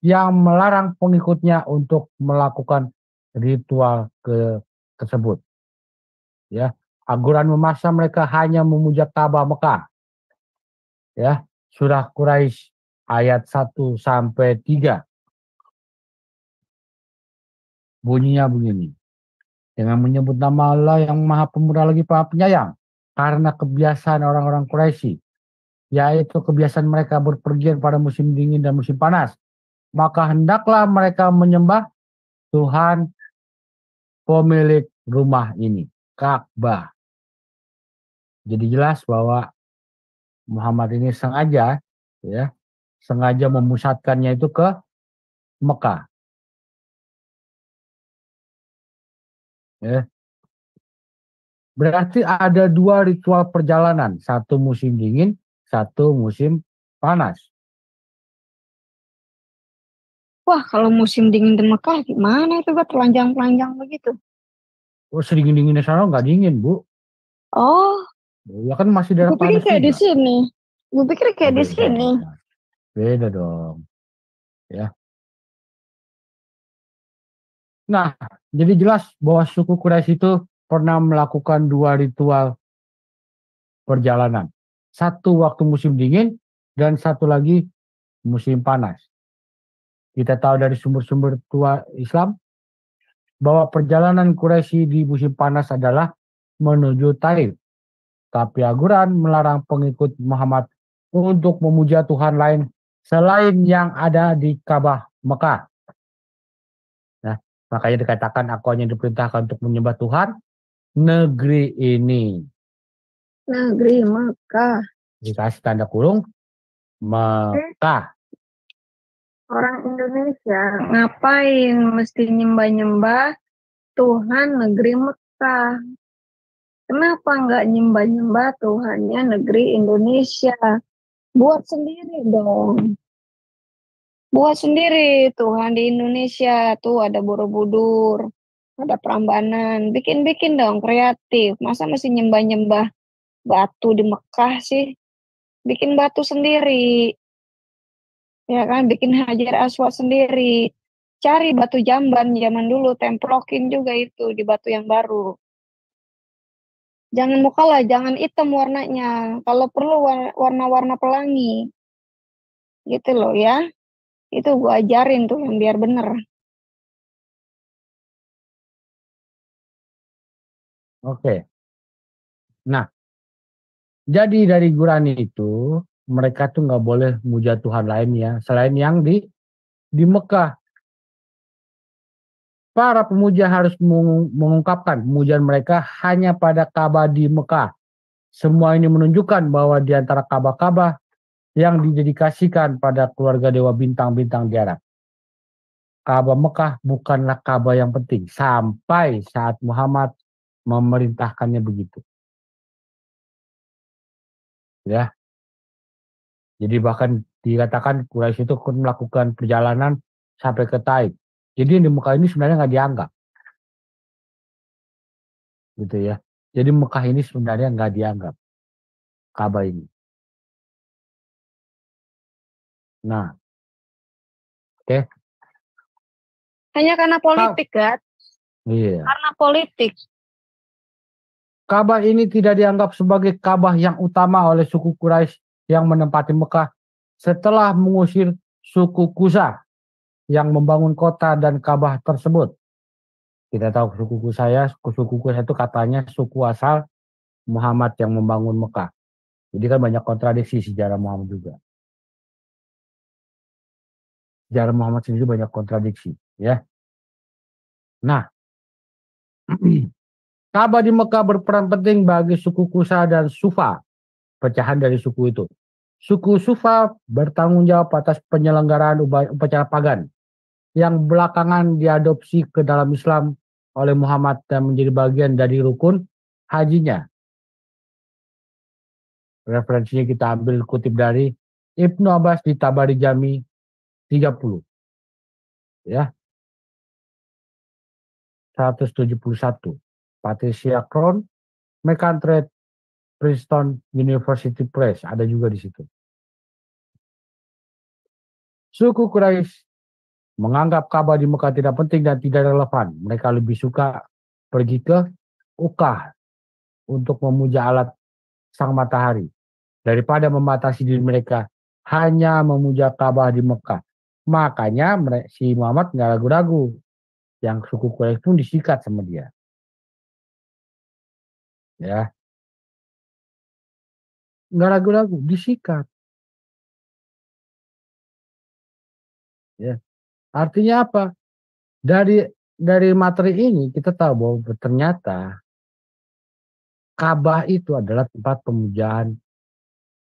Speaker 4: yang melarang pengikutnya untuk melakukan ritual tersebut. Ya, Al-Quran memaksa mereka hanya memuja Ka'bah Mekah. Ya, surah Quraisy ayat 1 sampai 3. Bunyinya begini. Dengan menyebut nama Allah yang Maha Pemurah lagi Maha Penyayang, karena kebiasaan orang-orang Quraisy, yaitu kebiasaan mereka berpergian pada musim dingin dan musim panas, maka hendaklah mereka menyembah Tuhan pemilik rumah ini, Ka'bah. Jadi jelas bahwa Muhammad ini sengaja memusatkannya itu ke Mekah. Ya. Berarti ada 2 ritual perjalanan, satu musim dingin, satu musim panas.
Speaker 2: Wah, kalau musim dingin di Mekah gimana itu, Pak? Telanjang-telanjang begitu.
Speaker 4: Oh, sedingin-dinginnya sana nggak dingin, Bu.
Speaker 2: Oh,
Speaker 4: Ya kan masih daerah
Speaker 2: gue pikir
Speaker 4: panas
Speaker 2: kayak di
Speaker 4: juga.
Speaker 2: sini. Gue pikir kayak di sini.
Speaker 4: Beda dong. Ya. Nah, jadi jelas bahwa suku Quraisy itu pernah melakukan 2 ritual perjalanan. Satu waktu musim dingin dan satu lagi musim panas. Kita tahu dari sumber-sumber tua Islam bahwa perjalanan Quraisy di musim panas adalah menuju Taif. Tapi Al-Quran melarang pengikut Muhammad untuk memuja Tuhan lain selain yang ada di Ka'bah Mekah. Nah, makanya dikatakan aku hanya diperintahkan untuk menyembah Tuhan negeri ini.
Speaker 2: Negeri Mekah.
Speaker 4: Dikasih tanda kurung Mekah.
Speaker 2: Orang Indonesia ngapain mesti nyembah-nyembah Tuhan negeri Mekah? Kenapa nggak nyembah-nyembah Tuhannya negeri Indonesia? Buat sendiri dong. Buat sendiri Tuhan di Indonesia. Tuh ada Borobudur, ada Prambanan. Bikin-bikin dong kreatif. Masa mesti nyembah-nyembah batu di Mekah sih? Bikin batu sendiri. Ya kan, bikin Hajar Aswad sendiri. Cari batu jamban zaman dulu, templokin juga itu di batu yang baru. Jangan mukalah, jangan hitam warnanya. Kalau perlu warna-warna pelangi. Gitu loh ya. Itu gue ajarin tuh yang biar bener.
Speaker 4: Oke. Nah, jadi dari Quran itu mereka tuh nggak boleh muja Tuhan lain ya selain yang di Mekah. Para pemuja harus mengungkapkan pemujaan mereka hanya pada Ka'bah di Mekah. Semua ini menunjukkan bahwa di antara Ka'bah-Ka'bah yang didedikasikan pada keluarga dewa bintang-bintang di Arab, Ka'bah Mekah bukanlah Ka'bah yang penting sampai saat Muhammad memerintahkannya begitu. Ya. Jadi bahkan dikatakan Quraisy itu melakukan perjalanan sampai ke Taif. Jadi di Mekah ini sebenarnya nggak dianggap. Gitu ya. Jadi Mekah ini sebenarnya nggak dianggap. Ka'bah ini. Nah. Oke.
Speaker 2: Hanya karena politik kan?
Speaker 4: Iya.
Speaker 2: Karena politik.
Speaker 4: Ka'bah ini tidak dianggap sebagai Ka'bah yang utama oleh suku Quraisy yang menempati Mekah setelah mengusir suku Qusah yang membangun kota dan Ka'bah tersebut. Kita tahu suku Qusah itu katanya suku asal Muhammad yang membangun Mekah. Jadi kan banyak kontradiksi sejarah Muhammad juga. Sejarah Muhammad sendiri banyak kontradiksi, ya. Nah, Ka'bah di Mekah berperan penting bagi suku Qusah dan Sufa, pecahan dari suku itu. Suku Sufa bertanggung jawab atas penyelenggaraan upacara pagan yang belakangan diadopsi ke dalam Islam oleh Muhammad dan menjadi bagian dari rukun hajinya. Referensinya kita ambil kutip dari Ibnu Abbas di Tabari Jami 30. Ya. 171. Patricia Crown, McCantrade, Princeton University Press, ada juga di situ. Suku Quraisy menganggap Ka'bah di Mekah tidak penting dan tidak relevan. Mereka lebih suka pergi ke Ukah untuk memuja alat sang matahari daripada membatasi diri mereka hanya memuja Ka'bah di Mekah. Makanya si Muhammad nggak ragu-ragu. Yang suku Quraisy pun disikat sama dia. Ya. Nggak ragu-ragu, disikat. Ya. Artinya apa? Dari materi ini kita tahu bahwa ternyata Ka'bah itu adalah tempat pemujaan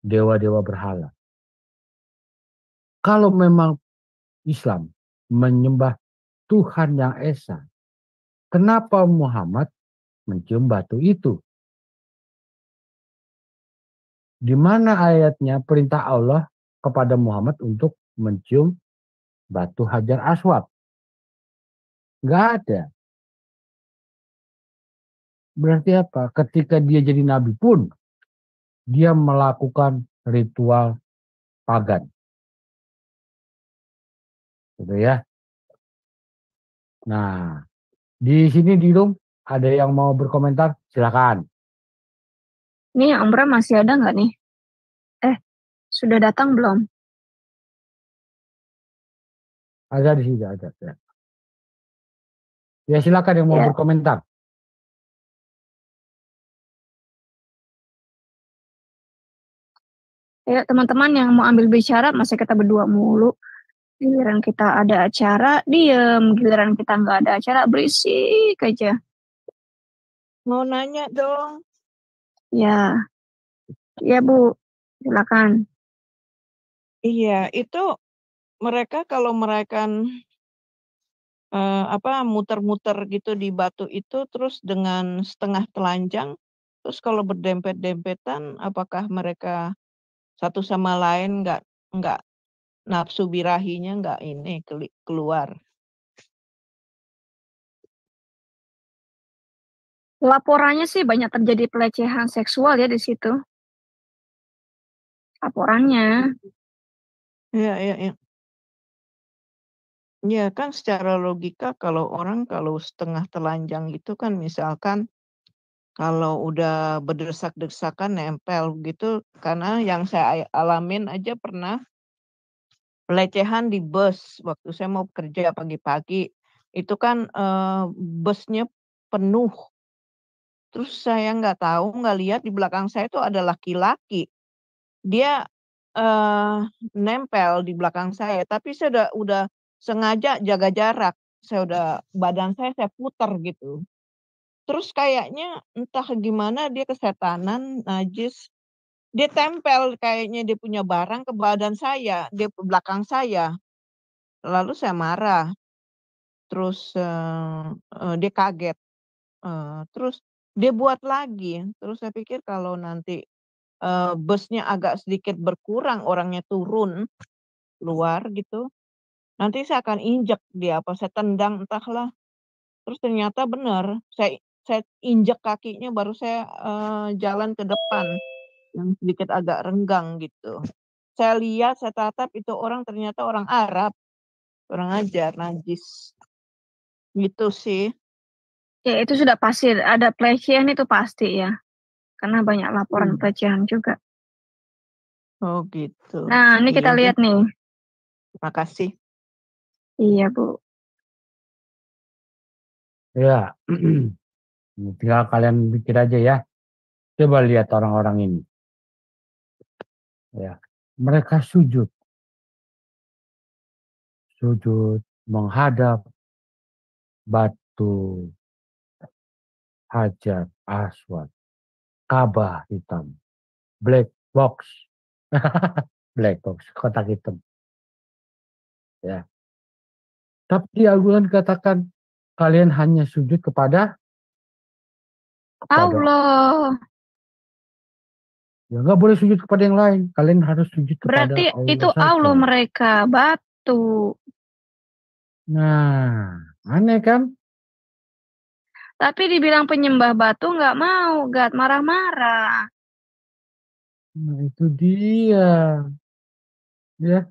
Speaker 4: dewa-dewa berhala. Kalau memang Islam menyembah Tuhan yang esa, kenapa Muhammad mencium batu itu? Di mana ayatnya perintah Allah kepada Muhammad untuk mencium batu Hajar Aswad? Nggak ada. Berarti apa? Ketika dia jadi nabi pun, dia melakukan ritual pagan. Gitu ya. Nah, di sini di room ada yang mau berkomentar? Silakan.
Speaker 2: Nih Om Bram masih ada nggak nih? Sudah datang belum?
Speaker 4: Ada di sini, ada. Ya silakan yang mau
Speaker 2: Ya.
Speaker 4: berkomentar.
Speaker 2: Ya teman-teman yang mau ambil bicara, masa kita berdua mulu. Giliran kita ada acara, diem. Giliran kita nggak ada acara, berisik aja.
Speaker 5: Mau nanya dong.
Speaker 2: Ya, ya Bu, silakan.
Speaker 5: Iya, itu mereka kalau merayakan muter-muter gitu di batu itu terus dengan setengah telanjang, terus kalau berdempet-dempetan, apakah mereka satu sama lain nggak nafsu birahinya nggak ini keluar?
Speaker 2: Laporannya sih banyak terjadi pelecehan seksual ya di situ. Laporannya.
Speaker 5: Iya. Ya kan secara logika kalau setengah telanjang itu kan misalkan kalau udah berdesak-desakan nempel gitu, karena yang saya alamin aja pernah pelecehan di bus waktu saya mau kerja pagi-pagi. Itu kan busnya penuh. Terus saya nggak lihat di belakang saya itu ada laki-laki. Dia nempel di belakang saya, tapi saya udah sengaja jaga jarak. Badan saya putar gitu. Terus kayaknya entah gimana dia kesetanan, najis. Dia tempel kayaknya dia punya barang ke badan saya, dia ke belakang saya. Lalu saya marah. Terus dia kaget. Terus dia buat lagi. Terus saya pikir kalau nanti busnya agak sedikit berkurang, orangnya turun keluar gitu, nanti saya akan injak dia, saya tendang entahlah. Terus ternyata benar, saya injak kakinya baru saya jalan ke depan yang sedikit agak renggang gitu. Saya lihat, saya tatap itu orang ternyata orang Arab, orang ajar, najis. Gitu sih.
Speaker 2: Ya itu sudah pasti, ada pelecehan itu pasti ya. Karena banyak laporan pelecehan juga.
Speaker 5: Oh gitu.
Speaker 2: Nah ini kita lihat nih.
Speaker 5: Terima kasih.
Speaker 2: Iya Bu.
Speaker 4: Ya, tinggal kalian pikir aja ya. Coba lihat orang-orang ini. Ya, mereka sujud menghadap batu Hajar Aswad, Ka'bah hitam, black box, black box, kotak hitam. Ya. Tapi Al-Quran katakan kalian hanya sujud kepada
Speaker 2: Allah.
Speaker 4: Ya nggak boleh sujud kepada yang lain. Kalian harus sujud kepada
Speaker 2: Berarti
Speaker 4: Allah
Speaker 2: itu
Speaker 4: saja.
Speaker 2: Allah mereka, batu.
Speaker 4: Nah, aneh kan?
Speaker 2: Tapi dibilang penyembah batu nggak mau, Gat, marah-marah.
Speaker 4: Nah, itu dia. Ya,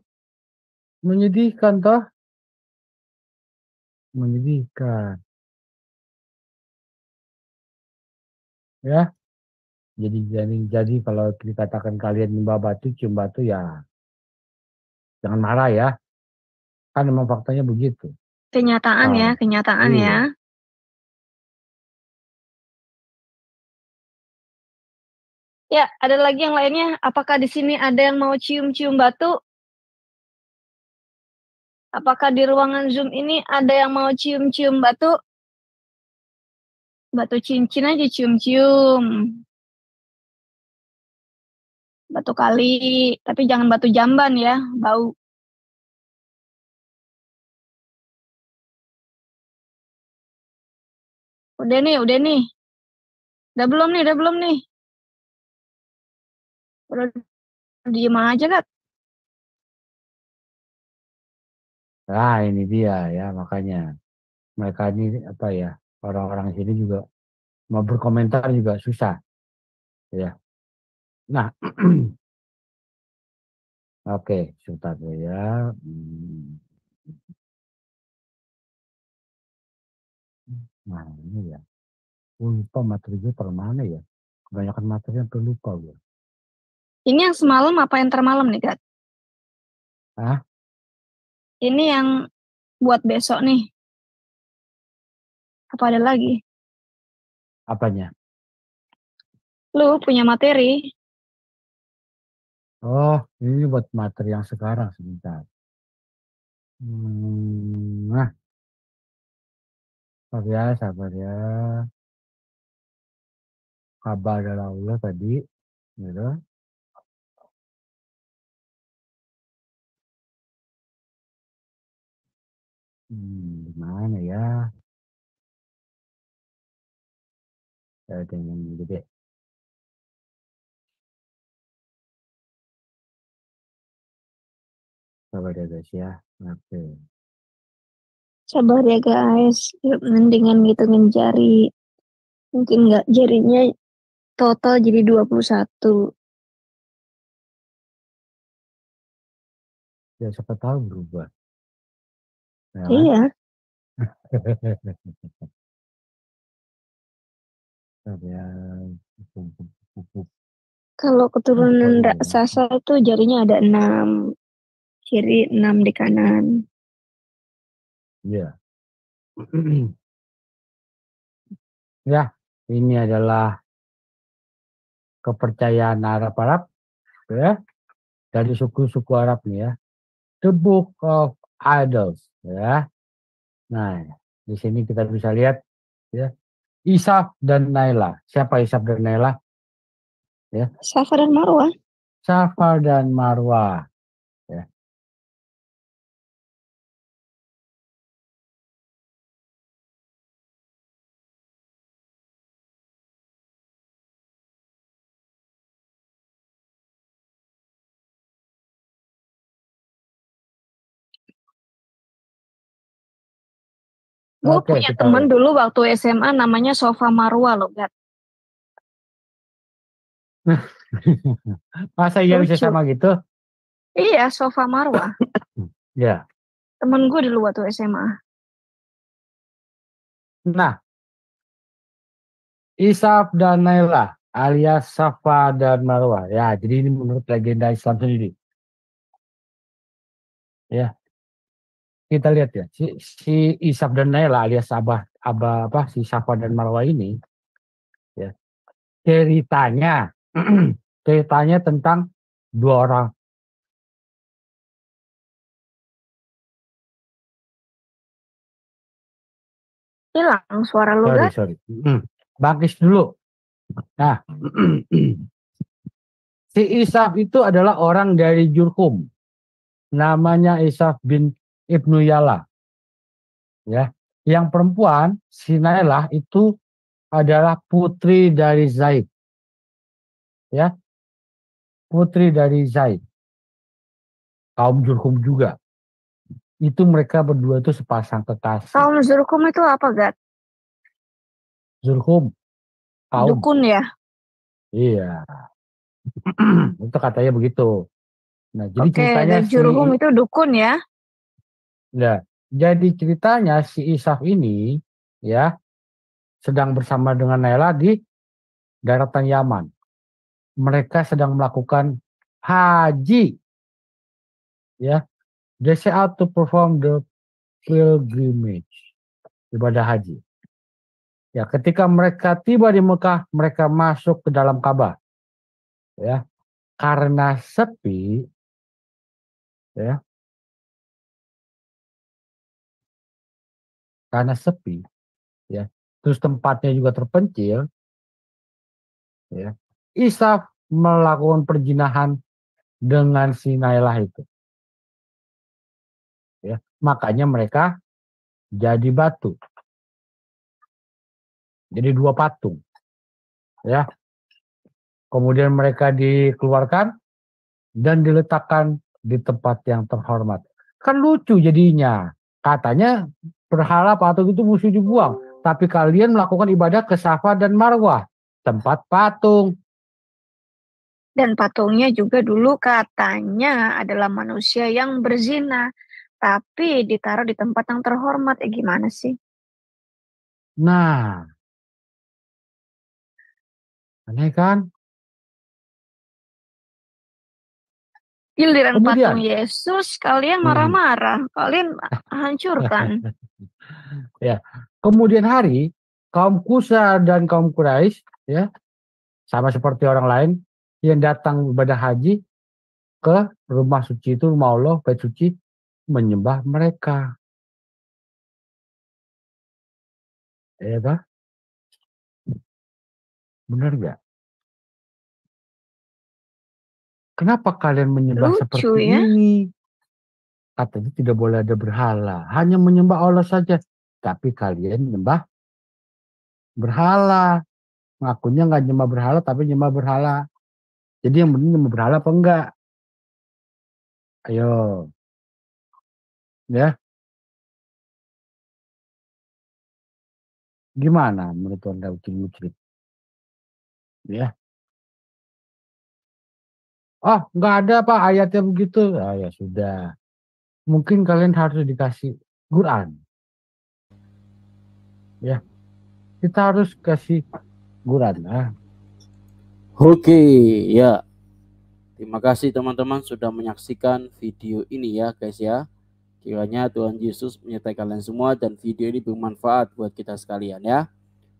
Speaker 4: menyedihkan toh. Menyedihkan. Ya, jadi kalau dikatakan kalian nyembah batu, cium batu ya jangan marah ya. Kan memang faktanya begitu.
Speaker 2: Kenyataan ya,
Speaker 4: Oh,
Speaker 2: kenyataan ya.
Speaker 4: iya.
Speaker 2: Ya, ada lagi yang lainnya. Apakah di sini ada yang mau cium-cium batu? Apakah di ruangan Zoom ini ada yang mau cium-cium batu? Batu cincin aja cium-cium. Batu kali, tapi jangan batu jamban ya, bau. Udah nih, udah nih. Udah belum nih, udah belum nih. Udah diem aja, Kat.
Speaker 4: Nah, ini dia ya, makanya mereka ini apa ya, orang-orang sini juga mau berkomentar juga susah ya. Nah, oke, sebentar dulu ya. Nah, ini ya. Lupa materi gue mana ya. Kebanyakan materi yang lupa gue.
Speaker 2: Ini yang semalam apa yang termalam nih, Kat?
Speaker 4: Hah?
Speaker 2: Ini yang buat besok nih. Apa ada lagi?
Speaker 4: Apanya?
Speaker 2: Lu punya materi?
Speaker 4: Oh, ini buat materi yang sekarang sebentar. Nah, sabar ya. Kabar dari Allah tadi, gitu. Gimana ya? Ada yang gede. Sabar ya guys ya. Oke.
Speaker 2: Sabar ya guys. Yuk, mendingan ngitungin jari. Mungkin nggak jarinya total jadi 21.
Speaker 4: Ya siapa tahu berubah. Ya kan?
Speaker 2: Iya.
Speaker 4: Ya.
Speaker 2: Kalau keturunan
Speaker 4: Iya.
Speaker 2: raksasa itu jarinya ada 6. Kiri 6 di kanan.
Speaker 4: Iya. Ya, ini adalah kepercayaan Arab ya, dari suku-suku Arab nih ya. The Book of Idols ya. Nah, di sini kita bisa lihat ya, Ishak dan Naila. Siapa Ishak dan Naila? Ya.
Speaker 2: Safa dan Marwah.
Speaker 4: Safa dan Marwah. Ya.
Speaker 2: Gue
Speaker 4: Oke,
Speaker 2: punya
Speaker 4: kita
Speaker 2: temen
Speaker 4: lihat.
Speaker 2: dulu waktu SMA namanya Sofa Marwah loh, Gat.
Speaker 4: Masa iya bisa
Speaker 2: Lucu.
Speaker 4: sama gitu?
Speaker 2: Iya, Sofa Marwah.
Speaker 4: Ya.
Speaker 2: Temen gue dulu waktu SMA.
Speaker 4: Nah, Ishak dan Naila alias Safa dan Marwah. Ya, jadi ini menurut legenda Islam sendiri. Ya, kita lihat ya, si Ishak dan Naila alias si Safa dan Marwah ini, ya, ceritanya ceritanya tentang dua orang.
Speaker 2: Hilang suara lu, Gat.
Speaker 4: Sorry. Bangkis dulu. Nah, si Ishak itu adalah orang dari Jurhum. Namanya Ishak bin Ibnu Yala. Ya, yang perempuan si Nailah itu adalah putri dari Zaid. Ya, putri dari Zaid. Kaum Jurhum juga. Itu mereka berdua itu sepasang kekasih.
Speaker 2: Kaum Zurkum itu apa, Gat?
Speaker 4: Jurhum. Kaum.
Speaker 2: Dukun ya?
Speaker 4: Iya. Itu katanya begitu. Nah, jadi
Speaker 2: Oke,
Speaker 4: ceritanya
Speaker 2: The Jurhum itu dukun ya?
Speaker 4: ya, jadi ceritanya si Ishaf ini ya sedang bersama dengan Naila di daratan Yaman. Mereka sedang melakukan haji. Ya, they set out to perform the pilgrimage, ibadah haji. Ya, ketika mereka tiba di Mekah, mereka masuk ke dalam Ka'bah. Ya, karena sepi, ya, ya, terus tempatnya juga terpencil, ya, Ishaf melakukan perjinahan dengan si Nailah itu. Ya, makanya mereka jadi batu. Jadi 2 patung. Ya. Kemudian mereka dikeluarkan dan diletakkan di tempat yang terhormat. Kan lucu jadinya. Katanya berhala patung itu mesti dibuang, tapi kalian melakukan ibadah ke Safa dan Marwah, tempat patung.
Speaker 2: Dan patungnya juga dulu katanya adalah manusia yang berzina, tapi ditaruh di tempat yang terhormat. Gimana sih?
Speaker 4: Nah, aneh kan?
Speaker 2: Giliran patung
Speaker 4: Kemudian,
Speaker 2: Yesus, kalian marah-marah, kalian hancurkan.
Speaker 4: ya. Kemudian hari kaum Kusa dan kaum Quraisy, ya, sama seperti orang lain yang datang ibadah haji ke rumah suci itu, rumah Allah, bait suci, menyembah mereka. Ya kan? Benar nggak? Kenapa kalian menyembah
Speaker 2: Lucu
Speaker 4: seperti
Speaker 2: ya.
Speaker 4: ini? Katanya tidak boleh ada berhala, hanya menyembah Allah saja. Tapi kalian menyembah berhala. Ngakunya nggak nyembah berhala, tapi nyembah berhala. Jadi yang benar nyembah berhala apa enggak? Ayo. Ya. Gimana menurut Anda ucil-ucil? Ya. Oh, nggak ada Pak ayatnya begitu. Ah, ya sudah. Mungkin kalian harus dikasih Quran. Ya. Kita harus kasih Quran.
Speaker 1: Oke, ya. Terima kasih teman-teman sudah menyaksikan video ini ya guys ya. Kiranya Tuhan Yesus menyertai kalian semua dan video ini bermanfaat buat kita sekalian ya.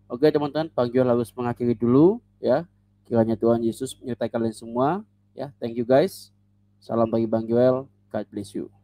Speaker 1: Oke teman-teman, Bang Joel harus mengakhiri dulu ya. Kiranya Tuhan Yesus menyertai kalian semua ya. Thank you guys. Salam bagi Bang Joel. God bless you.